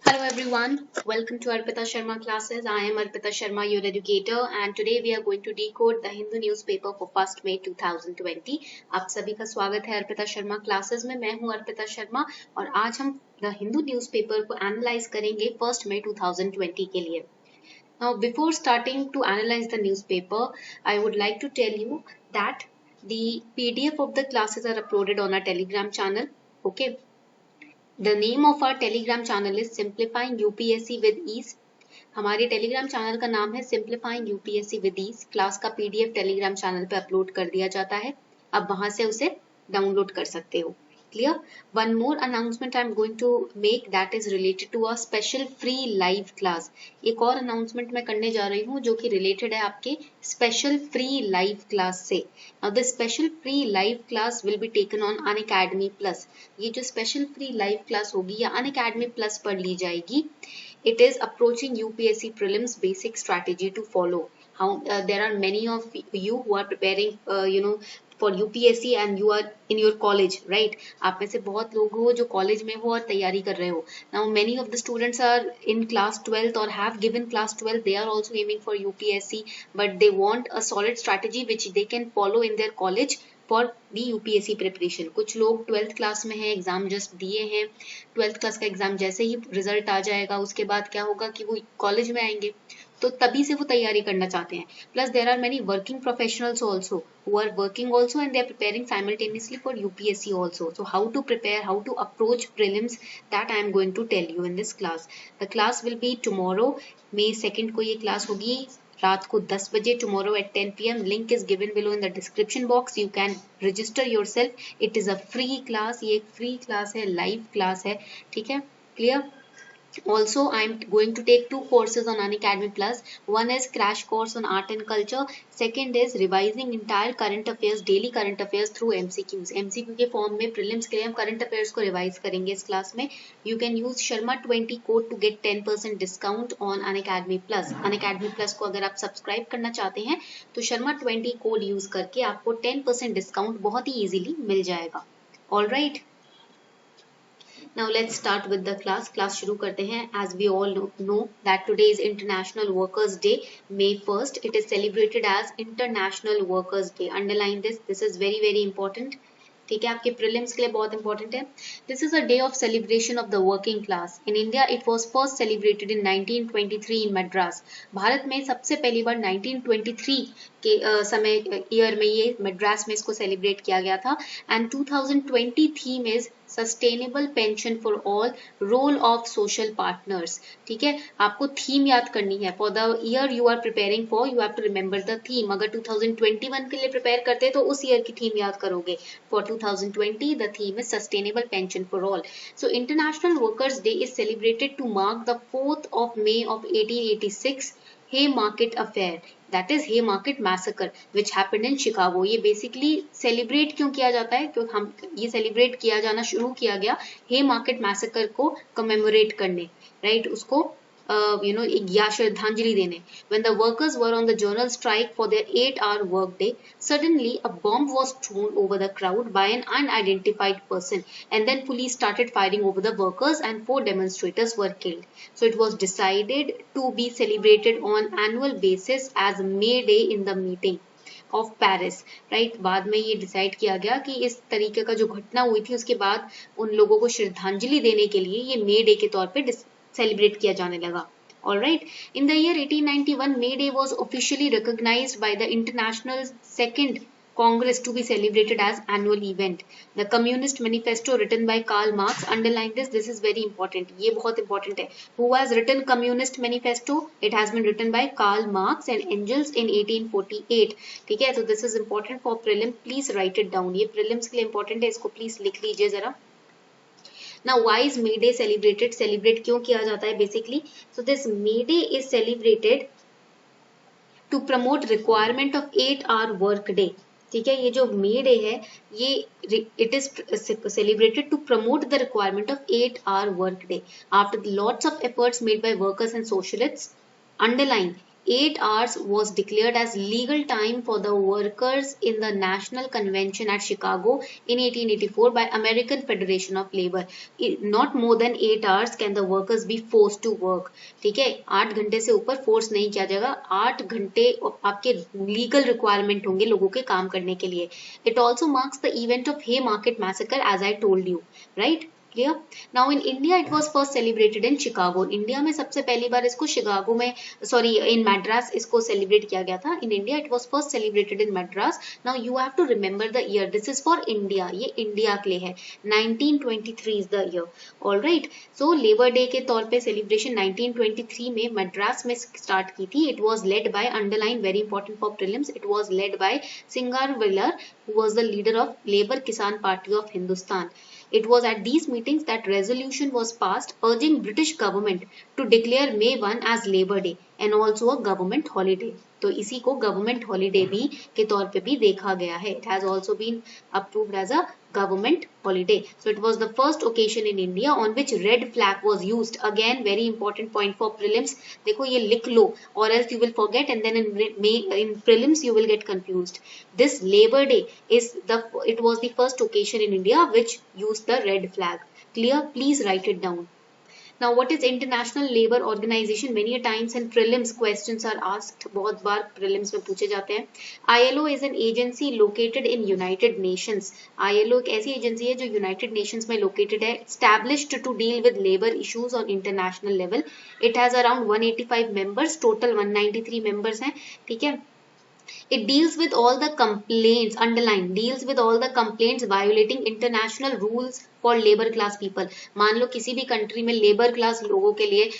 Hello everyone, welcome to Arpita Sharma classes. I am Arpita Sharma, your educator, and today we are going to decode the Hindu newspaper for 1st May 2020. आप सभी का स्वागत है Arpita Sharma classes में। मैं हूं अर्पिता शर्मा और आज हम द हिंदू न्यूज़पेपर को एनालाइज करेंगे 1st May 2020 के लिए। Now, before starting to analyze the newspaper, I would like to tell you that the PDF of the classes are uploaded on our Telegram channel. Okay. The name of our Telegram channel is Simplifying UPSC with Ease. हमारे Telegram channel का नाम है simplifying UPSC with ease. Class का PDF Telegram channel पे upload कर दिया जाता है, अब वहां से उसे डाउनलोड कर सकते हो। Clear? One more announcement I am going to make that is related to a special free live class. एक और अनाउंसमेंट मैं करने जा रही हूँ जो कि रिलेटेड है आपके स्पेशल फ्री लाइव क्लास से। Now the special free live class will be taken on Unacademy plus. ये जो स्पेशल फ्री लाइव क्लास होगी या अनअकैडमी प्लस पर ली जाएगी। It is approaching UPSC prelims basic strategy to follow. How there are many of you who are preparing, for UPSC and you are in your college, right? आप में से बहुत लोग हो जो कॉलेज में हो और तैयारी कर रहे हो। Now many of the students are in class 12th or have given class 12th. They are also aiming for UPSC, but they want a solid strategy which they can follow in their college for the UPSC preparation. कुछ लोग 12th class में हैं, exam just दिए हैं। 12th class का exam जैसे ही result आ जाएगा उसके बाद क्या होगा कि वो कॉलेज में आएंगे, तो तभी से वो तैयारी करना चाहते हैं। Plus there are many working professionals also who are working also and they are preparing simultaneously for UPSC also. So how to prepare, how to approach prelims, that I am going to tell you in this class. The class will be tomorrow, May 2 को ये class होगी रात को 10 बजे, tomorrow at 10 p.m. Link is given below in the description box. You can register yourself. It is a free class. ये एक free class है, live class है, ठीक है? Clear? Also, I'm going to take two courses on Unacademy Plus. One is crash course on art and culture. Second is revising entire current affairs, daily current affairs through MCQs. MCQ के form में prelims के लिए हम current affairs को revise करेंगे इस class में। You can use Sharma20 code to get 10% discount on Unacademy Plus. Unacademy Plus को अगर आप सब्सक्राइब करना चाहते हैं तो Sharma20 कोड यूज करके आपको 10% डिस्काउंट बहुत ही इजीली मिल जाएगा। All right. Now let's start with the class. Class शुरू करते हैं। As we all know that today is International Workers Day, May 1st. It is celebrated as International Workers Day. Underline this. This is very very important. ठीक है, आपके prelims के लिए बहुत important है। This is a day of celebration of the working class in India. It was first celebrated इन 1923 इन मद्रास। भारत में सबसे पहली बार 1923 के समय ईयर में ये मद्रास में इसको सेलिब्रेट किया गया था। And 2020 theme is sustainable pension for all, role of social partners. ठीक है, आपको थीम याद करनी है। For the year you are preparing for you have to remember the theme. अगर 2021 के लिए प्रिपेयर करते हैं तो उस ईयर की थीम याद करोगे। For 2020 the theme is sustainable pension for all. So International Workers Day is celebrated to mark the 4th of May of 1886 Haymarket affair, that is Haymarket massacre which happened in Chicago. ये basically celebrate क्यों किया जाता है? क्योंकि हम ये celebrate किया जाना शुरू किया गया Haymarket massacre को commemorate करने, right? उसको या श्रद्धांजलि देने। When the workers were on the general strike for their 8-hour workday, suddenly a bomb was thrown over the crowd by an unidentified person, and then police started firing over the workers and 4 demonstrators were killed. So it was decided to be celebrated on annual basis as May Day in the meeting of Paris, right. बाद में ये decide किया गया कि इस तरीके का जो घटना हुई थी उसके बाद उन लोगों को श्रद्धांजलि देने के लिए ये मे डे के तौर पे सेलिब्रेट किया जाने लगा। All right. In the year 1891, May Day was officially recognized by the International Second Congress to be celebrated as annual event. The Communist Manifesto written by Karl Marx, underline this, this is very important. ये बहुत important है. Who has written Communist Manifesto? It has been written by Karl Marx and Engels in 1848. ठीक है, तो this is important for prelim. Please write it down. ये prelims के लिए important है, इसको please लिख लीजिए जरा। Now, why is May Day celebrated? Celebrate क्यों किया जाता है basically? So this May Day is celebrated to promote requirement of 8-hour work day. ठीक है, ये जो May Day है ये it is celebrated to promote the requirement of 8-hour work day after lots of efforts made by workers and socialists. Underline, 8 hours was declared as legal time for the workers in the National Convention at Chicago in 1884 by American Federation of Labor. Not more than 8 hours can the workers be forced to work. ठीक है, 8 घंटे से ऊपर force नहीं किया जाएगा. 8 घंटे आपके लीगल रिक्वायरमेंट होंगे लोगों के काम करने के लिए. It also marks the event of Haymarket Massacre, as I told you, right? Clear? Now in India it was first celebrated in Chicago. India में सबसे पहली बार इसको शिकागो में, सॉरी इन मैड्रास इसको सेलिब्रेट किया गया था. In India it was first celebrated in Madras. Now you have to remember the year. This is for India, ये इंडिया के लिए है. 1923 is the year. Alright, so labour day के तौर पे सेलिब्रेशन 1923 में मैड्रास में स्टार्ट की थी. It was led by, underline, very important for prelims, it was led by Singaravelar, who was the leader of Labour Kisan Party of Hindustan. It was at these meetings that resolution was passed urging British government to declare May 1 as Labour Day and also a government holiday. तो इसी को government holiday भी के तौर पे भी देखा गया है. It has also been approved as a government holiday. So it was the first occasion in India on which red flag was used. Again, very important point for prelims. देखो ये लिख लो, or else you will forget and then in prelims you will get confused. This Labour Day it was the first occasion in India which used the red flag. Clear? Please write it down. Now what is International Labour Organization? Many a times in prelims questions are asked. बहुत बार prelims में पूछे जाते हैं. ILO is an agency located in United Nations. ILO एक ऐसी agency है जो United Nations में located है. Established to deal with labour issues on international level. It has around 185 members. Total 193 members हैं. ठीक है. It deals with all the complaints, underline, deals with all the complaints violating international rules for labor class people. मान लो किसी भी country में labour class लोगों के लिए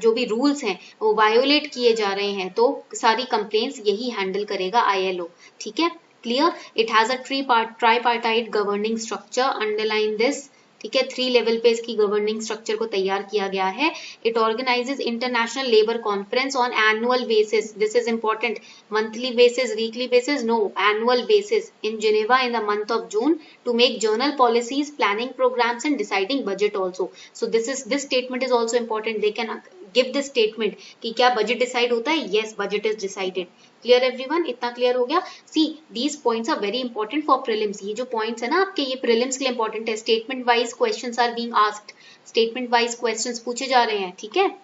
जो भी रूल्स हैं वो वायोलेट किए जा रहे हैं तो सारी कंप्लेंट्स यही हैंडल करेगा ILO. ठीक है, clear? It has a tripartite governing structure, underline this. ठीक है, 3 लेवल पे इसकी गवर्निंग स्ट्रक्चर को तैयार किया गया है. It organises international labour conference on annual basis. This is important. Monthly basis, weekly basis, no, annual basis in Geneva in the month of June to make journal policies, planning programs and deciding budget also. So this statement is also important. They can give this statement कि क्या budget decide होता है? Yes, budget is decided. Clear everyone? इतना clear हो गया? See, these points are very important for prelims. ये जो points है ना आपके, ये प्रीलिम्स के लिए इंपॉर्टेंट है. Statement wise questions are being asked. Statement wise questions पूछे जा रहे हैं. ठीक है.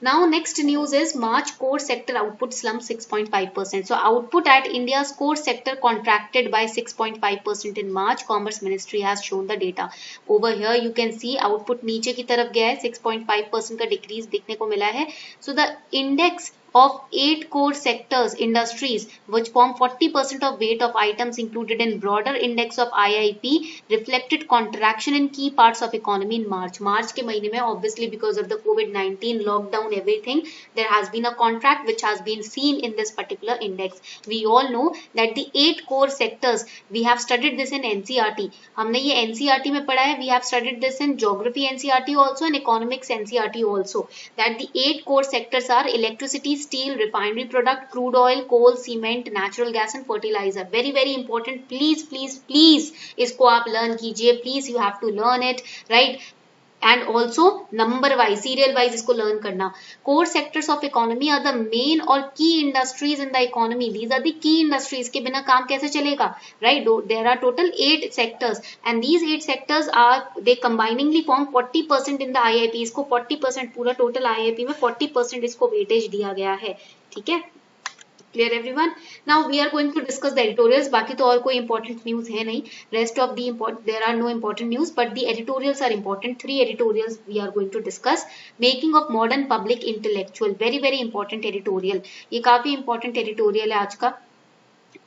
Now next news is March core sector output slumped 6.5%. So output at India's core sector contracted by 6.5% in March. Commerce Ministry has shown the data. Over here you can see output नीचे की तरफ गया है, 6.5% का decrease देखने को मिला है. So the index of 8 core sectors industries which form 40% of weight of items included in broader index of IIP reflected contraction in key parts of economy in March. March के महीने में obviously because of the COVID-19 lockdown everything there has been a contract which has been seen in this particular index. We all know that the 8 core sectors, we have studied this in NCERT. हमने ये NCERT में पढ़ा है. We have studied this in geography NCERT also and economics NCERT also, that the 8 core sectors are electricity, steel, refinery product, crude oil, coal, cement, natural gas and fertilizer. Very very important. Please इसको आप learn कीजिए. Please you have to learn it, right? And also number wise, serial wise इसको learn करना. Core sectors of economy are the main or key industries in the economy. These are the key industries. के बिना काम कैसे चलेगा, right? There are total 8 sectors and these 8 sectors are they combiningly form 40% in the IIP. इसको 40% पूरा total IIP में 40% इसको weightage दिया गया है. ठीक है, clear everyone? Now we are going to discuss the editorials. बाकी तो और कोई important news है नहीं. Rest of the there are no important news, but the editorials are important. 3 editorials we are going to discuss. Making of modern public intellectual, very very important editorial. ये काफी important editorial है आज का.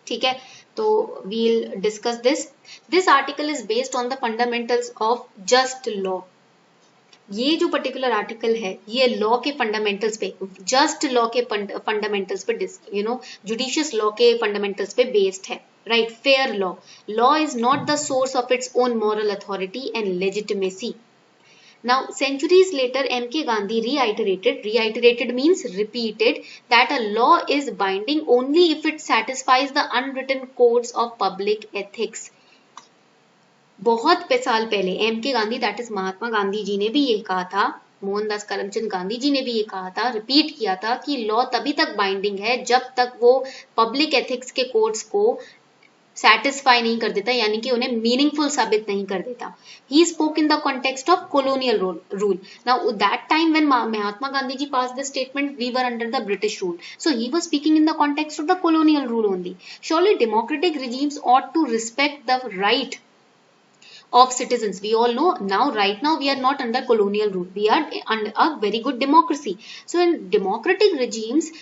ठीक है, तो we'll discuss this. This article is based on the fundamentals of just law. ये जो पर्टिकुलर आर्टिकल है ये लॉ के फंडामेंटल्स पे, जस्ट लॉ के फंडामेंटल्स पे, जुडिशियस लॉ के फंडामेंटल्स पे बेस्ड है, right? Fair law. Law is not the source of its own moral authority and legitimacy. Now, centuries later, M.K. Gandhi reiterated means repeated, that a law is binding only if it satisfies the unwritten codes of public ethics. बहुत साल पहले M.K. Gandhi, that is Mahatma Gandhi ji ने भी ये कहा था मोहनदास करमचंद गांधी जी ने भी ये कहा था, रिपीट किया था कि लॉ तभी तक बाइंडिंग है जब तक वो पब्लिक एथिक्स के कोड्स को सेटिस्फाई नहीं कर देता, यानी कि उन्हें मीनिंगफुल साबित नहीं कर देता. He spoke in the context of colonial rule. Now that time when Mahatma Gandhi ji passed this statement, we were under the British rule, so he was speaking in the context of the colonial rule only. Surely democratic regimes ought to respect the right of citizens. We all know now, right now we are not under colonial rule, we are under a very good democracy. So in democratic regimes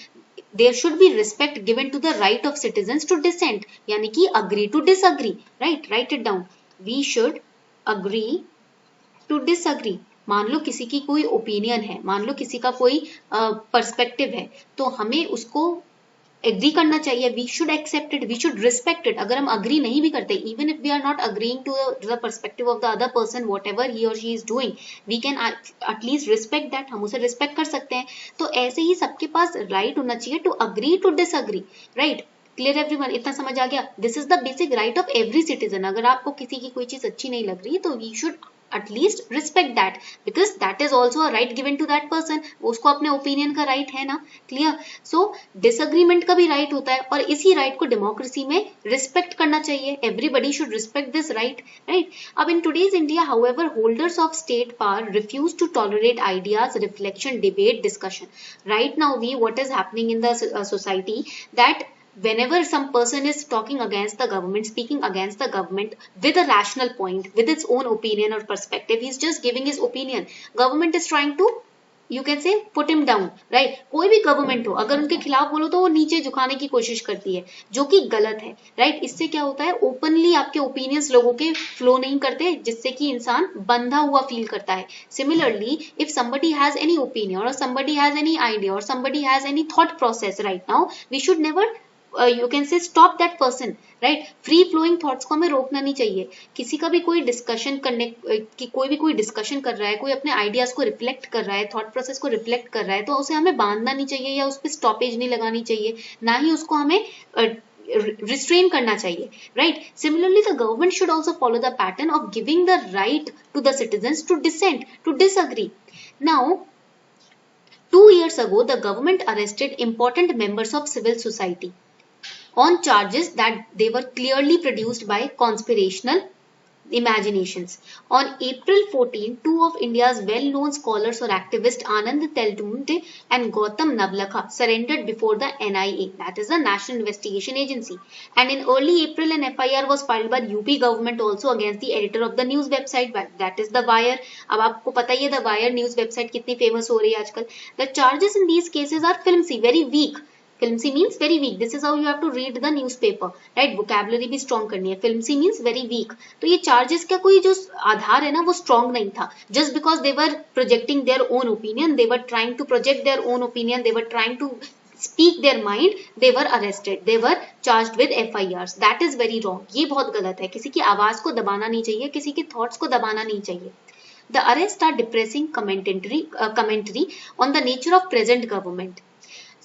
there should be respect given to the right of citizens to dissent, yani ki agree to disagree, right? Write it down. We should agree to disagree. मान लो किसी की कोई opinion है, मान लो किसी का कोई perspective है, तो हमें उसको एग्री करना चाहिए. We should accept it, we should respect it. अगर हम अग्री नहीं भी करते, even if we are not agreeing to the perspective of the other person, whatever he और she is doing, we can at least respect that. हम उसे respect कर सकते हैं. तो ऐसे ही सबके पास राइट होना चाहिए to agree to disagree, right? Clear everyone? इतना समझ आ गया? This is the basic right of every citizen. अगर आपको किसी की कोई चीज अच्छी नहीं लग रही है तो we should at least respect that, because that is also a right given to that person. उसको अपने ओपिनियन का राइट है ना. क्लियर? सो डिसएग्रीमेंट का भी राइट होता है और इसी राइट को डेमोक्रेसी में रिस्पेक्ट करना चाहिए. Everybody should respect this right, right? अब in today's India, however, holders of state power refuse to tolerate ideas, reflection, debate, discussion. Right now we, what is happening in the society, that whenever some person is talking against the government, speaking against the government with a rational point, with its own opinion or perspective, he's just giving his opinion. Government is trying to, you can say, put him down, right? कोई भी government हो, अगर उनके खिलाफ बोलो तो वो नीचे झुकाने की कोशिश करती है, जो कि गलत है, राइट? इससे क्या होता है, ओपनली आपके ओपिनियंस लोगों के फ्लो नहीं करते, जिससे कि इंसान बंधा हुआ फील करता है. Similarly, if somebody has any opinion or somebody has any idea or somebody has any thought process right now, we should never you can say stop that person, right? Free flowing thoughts को हमें रोकना नहीं चाहिए. किसी का भी कोई discussion करने की, कोई भी कोई डिस्कशन कर रहा है, कोई अपने आइडियाज को रिफ्लेक्ट कर रहा है, थॉट प्रोसेस को रिफ्लेक्ट कर रहा है, तो उसे हमें बांधना नहीं चाहिए या उस पर स्टॉपेज नहीं लगानी चाहिए, ना ही उसको हमें restrain करना चाहिए, right? Similarly, the government should also follow the pattern of giving the right to the citizens to dissent, to disagree. Now, 2 years ago, the government arrested important members of civil society on charges that they were clearly produced by conspirational imaginations. On April 14, two of India's well-known scholars or activists, Anand Teltunde and Gautam Navlakha, surrendered before the NIA, that is the National Investigation Agency. And in early April, an FIR was filed by UP government also against the editor of the news website, that is the Wire. अब आपको पता ही है the Wire news website कितनी famous हो रही है आजकल. The charges in these cases are flimsy, very weak. Flimsy means very weak. This is how you have to read the newspaper, right? Vocabulary भी strong करनी है. Flimsy means very weak. तो ये charges का कोई जो आधार है ना, वो strong नहीं था. Just because they were projecting their own opinion, they were trying to project their own opinion, they were trying to speak their mind, they were arrested, they were charged with FIRs. That is very wrong. ये बहुत गलत है. किसी की आवाज को दबाना नहीं चाहिए, किसी के thoughts को दबाना नहीं चाहिए. The arrests are depressing commentary on the nature of present government.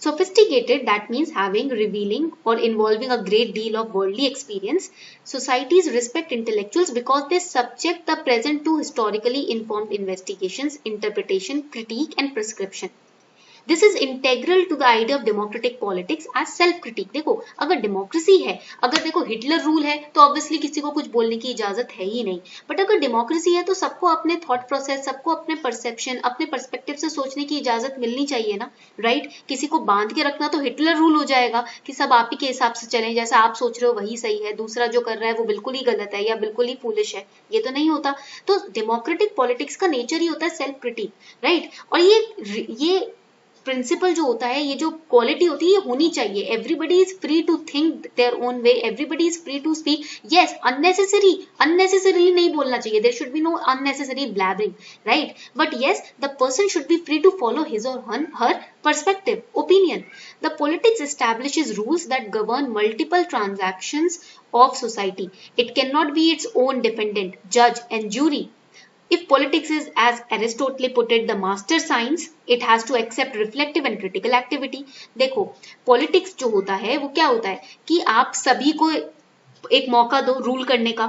Sophisticated, that means having, revealing or involving a great deal of worldly experience. Societies respect intellectuals because they subject the present to historically informed investigations, interpretation, critique and prescription. This is integral to the idea of democratic politics as self-critique. देखो, अगर democracy है, अगर देखो Hitler rule है, तो obviously किसी को कुछ बोलने की इजाजत है ही नहीं. बट अगर डेमोक्रेसी है तो सबको अपने थॉट प्रोसेस, सबको अपने परसेप्शन, अपने पर्सपेक्टिव से सोचने की इजाजत मिलनी चाहिए ना, राइट? किसी को बांध के रखना तो हिटलर रूल हो जाएगा कि सब आप ही के हिसाब से चलें, जैसा आप सोच रहे हो वही सही है, दूसरा जो कर रहा है वो बिल्कुल ही गलत है या बिल्कुल ही फूलिश है. ये तो नहीं होता. तो डेमोक्रेटिक पॉलिटिक्स का नेचर ही होता है सेल्फ क्रिटिक, राइट? और ये प्रिंसिपल जो होता है, ये जो क्वालिटी होती है, ये होनी चाहिए. Everybody is free to think their own way, everybody is free to speak. Yes, unnecessarily नहीं बोलना चाहिए. There should be no unnecessary blabbering, right? But yes, the person should be free to follow his or her perspective, opinion. The politics establishes rules that govern multiple transactions of society. It cannot be its own dependent judge and jury. If politics is, as Aristotle put it, the master science, it has to accept reflective and critical activity. देखो, politics जो होता है वो क्या होता है कि आप सभी को एक मौका दो रूल करने का,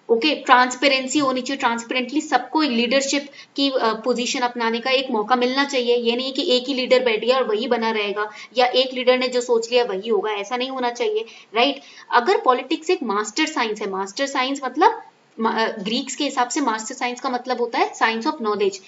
ओके ट्रांसपेरेंसी होनी चाहिए, ट्रांसपेरेंटली सबको लीडरशिप की पोजीशन अपनाने का एक मौका मिलना चाहिए। ये नहीं कि एक ही लीडर बैठ गया और वही बना रहेगा, या एक लीडर ने जो सोच लिया वही होगा, ऐसा नहीं होना चाहिए, राइट। अगर पॉलिटिक्स एक मास्टर साइंस है, मास्टर साइंस मतलब ग्रीक्स के हिसाब से मास्टर साइंस का मतलब होता है science of knowledge,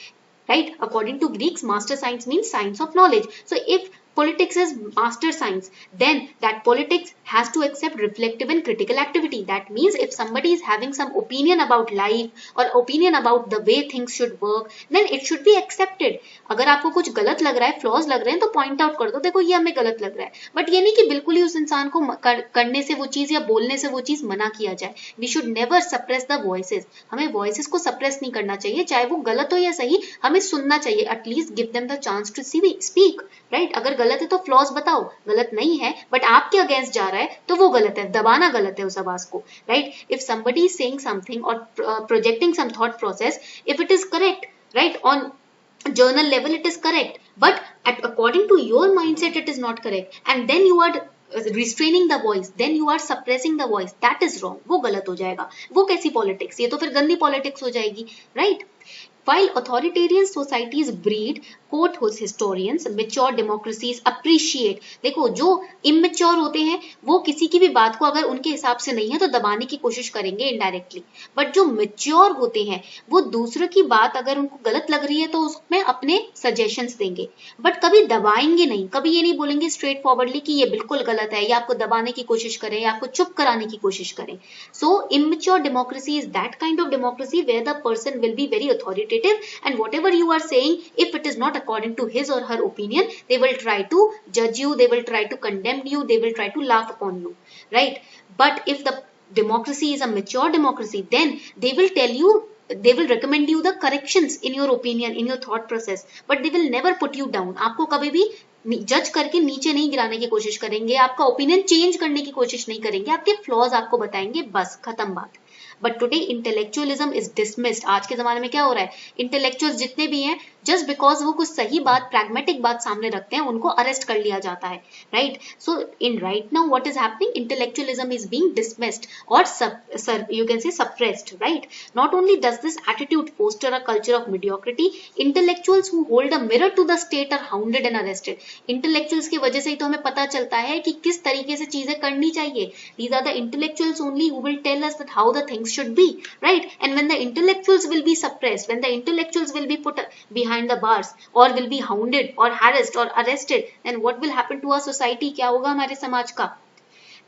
right? According to Greeks, master science means science of knowledge. So if politics is master science, then that politics has to accept reflective and critical activity. That means if somebody is having some opinion about life or opinion about the way things should work, then it should be accepted. अगर आपको कुछ गलत लग रहा है, flaws लग रहे हैं, तो पॉइंट आउट कर दो, देखो ये हमें गलत लग रहा है, बट ये नहीं कि बिल्कुल ही उस इंसान को करने से वो चीज या बोलने से वो चीज मना किया जाए। We should never suppress the voices, हमें वॉइसेस को सप्रेस नहीं करना चाहिए, चाहे वो गलत हो या सही, हमें सुनना चाहिए, at least give them the chance to speak, right. अगर गलत है तो फ्लॉज बताओ, गलत नहीं है बट आपके अगेंस्ट जा रहा है तो वो गलत है, दबाना गलत है उस आवाज को, right. If somebody is saying something और projecting some thought process, if it is correct, right, on journal level it is correct, but according to your mindset it is not correct, and then you are restraining the voice, then you are suppressing the voice, that is wrong, वो गलत हो जाएगा। वो कैसी politics, ये तो फिर गंदी पॉलिटिक्स हो जाएगी, right. While authoritarian societies breed, quote historians, mature democracies appreciate, देखो जो immature होते हैं वो किसी की भी बात को अगर उनके हिसाब से नहीं है तो दबाने की कोशिश करेंगे इनडायरेक्टली, बट जो mature होते हैं वो दूसरों की बात अगर उनको गलत लग रही है तो उसमें अपने सजेशंस देंगे, बट कभी दबाएंगे नहीं, कभी ये नहीं बोलेंगे स्ट्रेट फॉरवर्डली कि ये बिल्कुल गलत है, या आपको दबाने की कोशिश करें या आपको चुप कराने की कोशिश करें। सो immature democracy is that kind of democracy where the person will be very authoritative, and whatever you are saying, if it is not according to his or her opinion, they will try to judge you, they will try to condemn you, they will try to laugh upon you, right? But if the democracy is a mature democracy, then they will tell you, they will recommend you the corrections in your opinion, in your thought process, but they will never put you down, आपको कभी भी जज करके नीचे नहीं गिराने की कोशिश करेंगे, आपका ओपिनियन चेंज करने की कोशिश नहीं करेंगे, आपके फ्लॉज आपको बताएंगे, बस खत्म बात। But today intellectualism is dismissed. आज के जमाने में क्या हो रहा है, इंटेलेक्चुअल्स जितने भी हैं, जस्ट बिकॉज वो कुछ सही बात, प्रैग्मेटिक बात सामने रखते हैं, उनको अरेस्ट कर लिया जाता है, right. So in right now what is happening, intellectualism is being dismissed और you can say suppressed, right? Not only does this attitude foster a culture of mediocrity, intellectuals who hold a mirror to the state are hounded and arrested. Intellectuals की वजह से ही तो हमें पता चलता है कि किस तरीके से चीजें करनी चाहिए। These are the intellectuals only who will tell us that how the things should be, right? And when the intellectuals will be suppressed, when the intellectuals will be put behind the bars or will be hounded or harassed or arrested, then what will happen to our society? क्या होगा हमारे समाज का?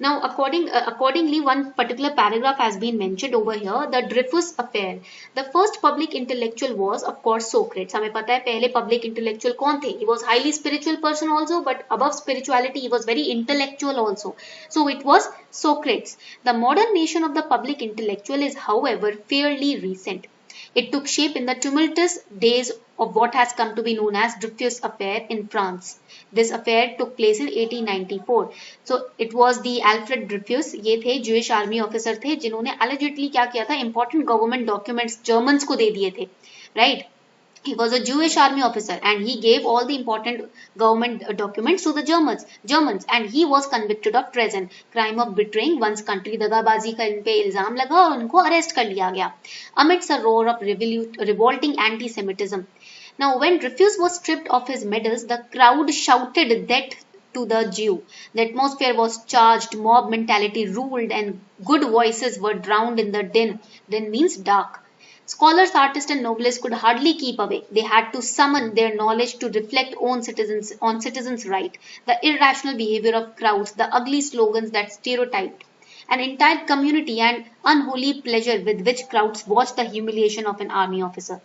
Now, accordingly, one particular paragraph has been mentioned over here, the Dreyfus affair. The first public intellectual was, of course, Socrates. हमें पता है पहले public intellectual कौन थे? He was highly spiritual person also, but above spirituality, he was very intellectual also. So it was Socrates. The modern nation of the public intellectual is, however, fairly recent. It took shape in the tumultuous days of what has come to be known as Dreyfus affair in France. This affair took place in 1894. So it was the Alfred Dreyfus. ये थे Jewish army officer थे जिन्होंने allegedly क्या किया था, important government documents Germans को दे दिए थे, right? He was a Jewish army officer and he gave all the important government documents to the Germans, and he was convicted of treason, crime of betraying one's country. दगाबाजी का इन पे इल्जाम लगा और उनको अरेस्ट कर लिया गया amidst a roar of revolting anti-Semitism. Now, when Dreyfus was stripped of his medals, the crowd shouted death to the Jew. The atmosphere was charged, mob mentality ruled, and good voices were drowned in the din. Din means dark. Scholars, artists, and nobles could hardly keep away. They had to summon their knowledge to reflect on citizens' right. The irrational behavior of crowds, the ugly slogans that stereotyped an entire community, and unholy pleasure with which crowds watched the humiliation of an army officer.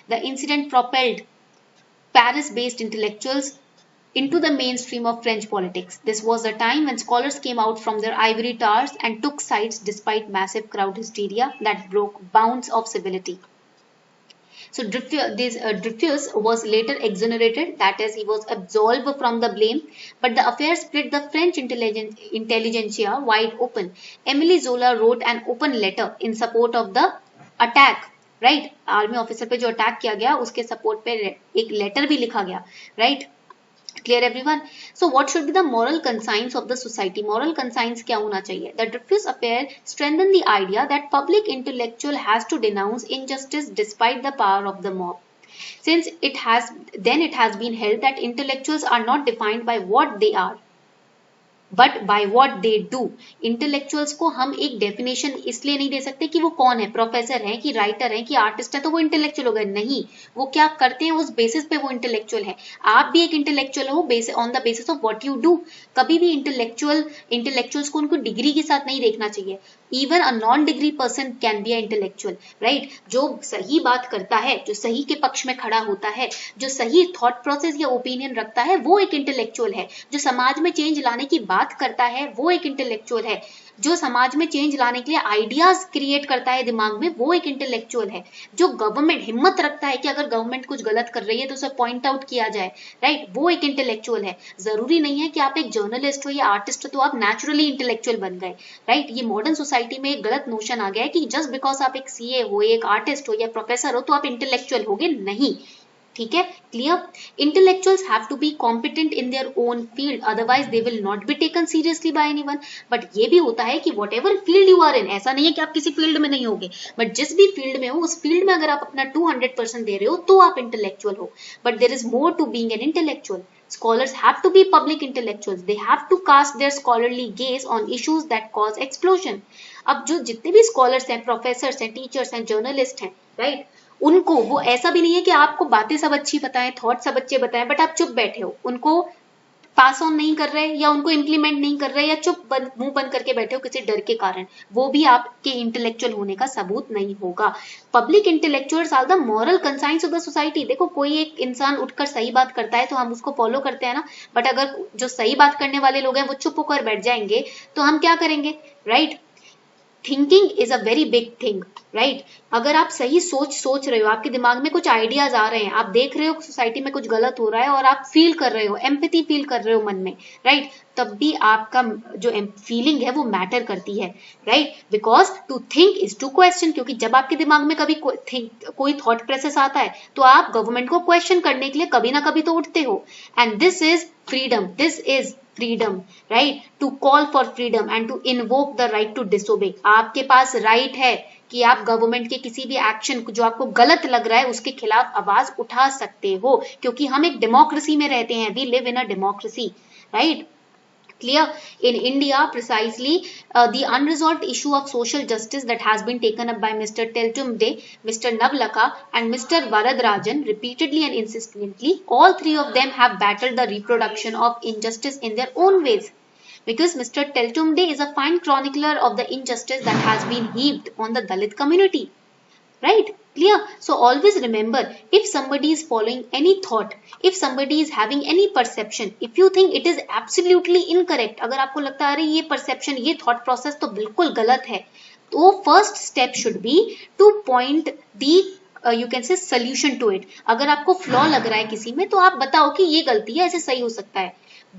The incident propelled Paris-based intellectuals into the mainstream of French politics. This was a time when scholars came out from their ivory towers and took sides despite massive crowd hysteria that broke bounds of civility. So Dreyfus was later exonerated, that is, he was absolved from the blame, but the affair split the French intelligentsia wide open. Émile Zola wrote an open letter in support of the attack, right? Army officer पे जो attack किया गया उसके support पे एक letter भी लिखा गया, right? Clear everyone? So what should be the moral conscience of the society? Moral conscience क्या होना चाहिए? The diffuse affair strengthen the idea that public intellectual has to denounce injustice despite the power of the mob. Since it has been held that intellectuals are not defined by what they are, but by what they do. Intellectuals को हम एक definition इसलिए नहीं दे सकते कि वो कौन है, प्रोफेसर है कि राइटर है कि आर्टिस्ट है तो वो इंटेलेक्चुअल हो गए. नहीं, वो क्या करते हैं उस बेसिस पे वो इंटेलेक्चुअल है. आप भी एक इंटेलेक्चुअल हो on the basis of what you do. कभी भी इंटेलेक्चुअल्स को उनको डिग्री के साथ नहीं देखना चाहिए. Even a non degree person can be a intellectual, right. जो सही बात करता है, जो सही के पक्ष में खड़ा होता है, जो सही थॉट प्रोसेस या ओपिनियन रखता है, वो एक इंटेलेक्चुअल है. जो समाज में चेंज लाने की बात करता है वो एक इंटेलेक्चुअल है. जो समाज में चेंज लाने के लिए आइडियाज क्रिएट करता है दिमाग में, वो एक इंटेलेक्चुअल है. जो गवर्नमेंट हिम्मत रखता है कि अगर गवर्नमेंट कुछ गलत कर रही है तो उसे पॉइंट आउट किया जाए, राइट, वो एक इंटेलेक्चुअल है. जरूरी नहीं है कि आप एक जर्नलिस्ट हो या आर्टिस्ट हो तो आप नेचुरली इंटेलेक्चुअल बन गए, राइट. ये मॉडर्न सोसाइटी में एक गलत नोशन आ गया है कि जस्ट बिकॉज आप एक सीए हो, एक आर्टिस्ट हो या प्रोफेसर हो तो आप इंटेलेक्चुअल होगे. नहीं, ठीक है, clear. Intellectuals have to be competent in their own field, otherwise they will not be taken seriously by anyone. But ये भी होता है कि whatever field you are in, ऐसा नहीं है कि आप किसी फील्ड में नहीं होगे, बट जिस भी फील्ड में हो उस फील्ड में अगर आप अपना 200% दे रहे हो तो आप इंटेलेक्चुअल हो. But there is more to being an intellectual. Scholars have to be public intellectuals. They have to cast their scholarly gaze on issues that cause explosion. अब जो जितने भी स्कॉलर्स हैं, प्रोफेसर्स हैं, टीचर्स हैं, जर्नलिस्ट हैं, right, उनको वो ऐसा भी नहीं है कि आपको बातें सब अच्छी बताएं, थॉट सब अच्छे बताएं, बट आप चुप बैठे हो, उनको पास ऑन नहीं कर रहे या उनको इम्प्लीमेंट नहीं कर रहे या चुप मुंह बंद करके बैठे हो किसी डर के कारण, वो भी आपके इंटेलेक्चुअल होने का सबूत नहीं होगा. Public intellectuals are the moral conscience of the society. देखो, कोई एक इंसान उठकर सही बात करता है तो हम उसको फॉलो करते हैं ना, बट अगर जो सही बात करने वाले लोग हैं वो चुप होकर बैठ जाएंगे तो हम क्या करेंगे, right. Thinking is a very big thing, right. अगर आप सही सोच रहे हो, आपके दिमाग में कुछ आइडियाज आ रहे हैं, आप देख रहे हो सोसाइटी में कुछ गलत हो रहा है और आप फील कर रहे हो, एम्पैथी फील कर रहे हो मन में, राइट, तब भी आपका जो फीलिंग है वो मैटर करती है, right. Because to think is to question, क्योंकि जब आपके दिमाग में कभी कोई थॉट प्रोसेस आता है तो आप गवर्नमेंट को क्वेश्चन करने के लिए कभी ना कभी तो उठते हो. And this is freedom, this is freedom, right, to call for freedom and to invoke the right to disobey. आपके पास राइट है कि आप गवर्नमेंट के किसी भी एक्शन जो आपको गलत लग रहा है उसके खिलाफ आवाज उठा सकते हो, क्योंकि हम एक डेमोक्रेसी में रहते हैं. We live in a democracy, right. Clear? In India, precisely, the unresolved issue of social justice that has been taken up by Mr. Teltumde, Mr. Navlakha and Mr. Varadarajan repeatedly and insistently, all three of them have battled the reproduction of injustice in their own ways. Because Mr. Teltumde is a fine chronicler of the injustice that has been heaped on the Dalit community. Right? Clear? So always remember, if somebody is following any thought, if somebody is having any perception, if you think it is absolutely incorrect, अगर आपको लगता है अरे ये perception, ये thought process तो बिल्कुल गलत है, तो first step should be to point the you can say solution to it. अगर आपको flaw लग रहा है किसी में तो आप बताओ कि ये गलती है, ऐसे सही हो सकता है.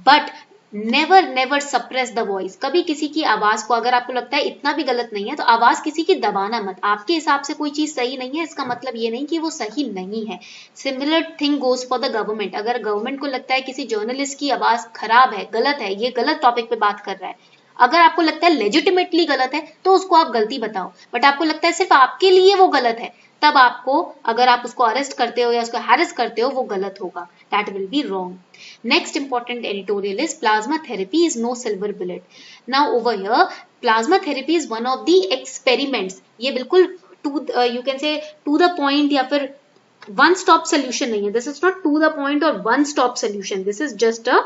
But never suppress the voice. कभी किसी की आवाज को, अगर आपको लगता है इतना भी गलत नहीं है तो आवाज किसी की दबाना मत. आपके हिसाब से कोई चीज सही नहीं है इसका मतलब ये नहीं कि वो सही नहीं है. Similar thing goes for the government. अगर गवर्नमेंट को लगता है किसी जर्नलिस्ट की आवाज खराब है, गलत है, ये गलत टॉपिक पे बात कर रहा है, अगर आपको लगता है लेजिटिमेटली गलत है तो उसको आप गलती बताओ. बट आपको लगता है सिर्फ आपके लिए वो गलत है, तब आपको, अगर आप उसको अरेस्ट करते हो या उसको हैरेस करते हो, वो गलत होगा. That will be wrong. Next important editorial is plasma therapy is no silver bullet. Now over here, plasma therapy is one of the experiments. ये बिल्कुल you can say to the point या फिर one stop solution नहीं है. This is not to the point or one stop solution. This is just a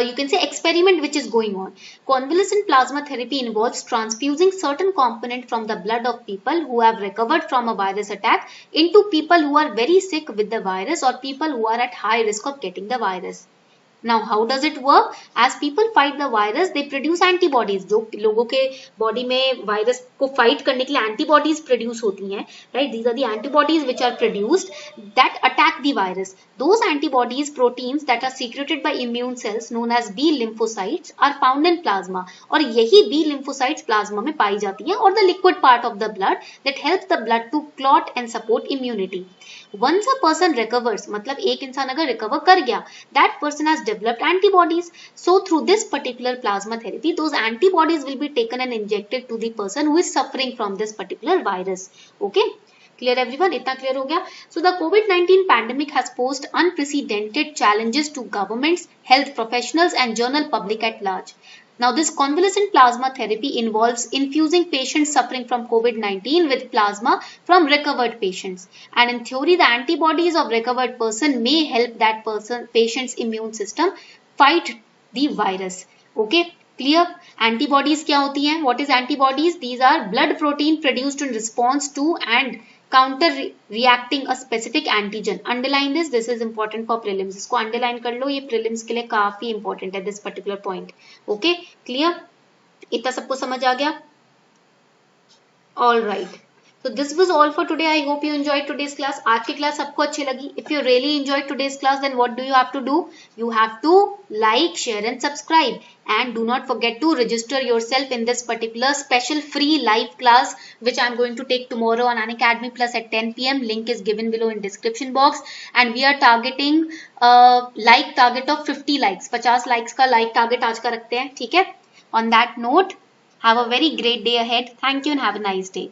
you can say experiment which is going on. Convalescent plasma therapy involves transfusing certain component from the blood of people who have recovered from a virus attack into people who are very sick with the virus or people who are at high risk of getting the virus. Now how does it work? As people fight the virus, they produce antibodies. जो लोगों के body में virus को fight करने के लिए antibodies produce होती हैं, right? These are the antibodies which are produced that attack the virus. Those antibodies, proteins that are secreted by immune cells known as B lymphocytes are found in plasma. और यही B lymphocytes plasma में पाई जाती हैं, or the liquid part of the blood that helps the blood to clot and support immunity. Once a person recovers, मतलब एक इंसान अगर recover कर गया, that person has developed antibodies. So through this particular plasma therapy, those antibodies will be taken and injected to the person who is suffering from this particular virus. Okay? Clear everyone? इतना clear हो गया? So the COVID-19 pandemic has posed unprecedented challenges to governments, health professionals and general public at large. Now this convalescent plasma therapy involves infusing patients suffering from COVID-19 with plasma from recovered patients. And in theory, the antibodies of recovered person may help that patient's immune system fight the virus. Okay? Clear? Antibodies क्या होती हैं? What is antibodies? These are blood protein produced in response to and counter reacting a specific antigen. Underline this. This is important for prelims. इसको underline कर लो. ये prelims के लिए काफी important है this particular point. Okay? Clear? इतना सबको समझ आ गया? All right. So this was all for today. I hope you enjoyed today's class. आज की class सबको अच्छी लगी. If you really enjoyed today's class, then what do you have to do? You have to like, share and subscribe. And do not forget to register yourself in this particular special free live class which I am going to take tomorrow on Unacademy Plus at 10 PM. Link is given below in description box. And we are targeting like target of 50 likes. 50 likes का like target आज का रखते हैं. ठीक है? On that note, have a very great day ahead. Thank you and have a nice day.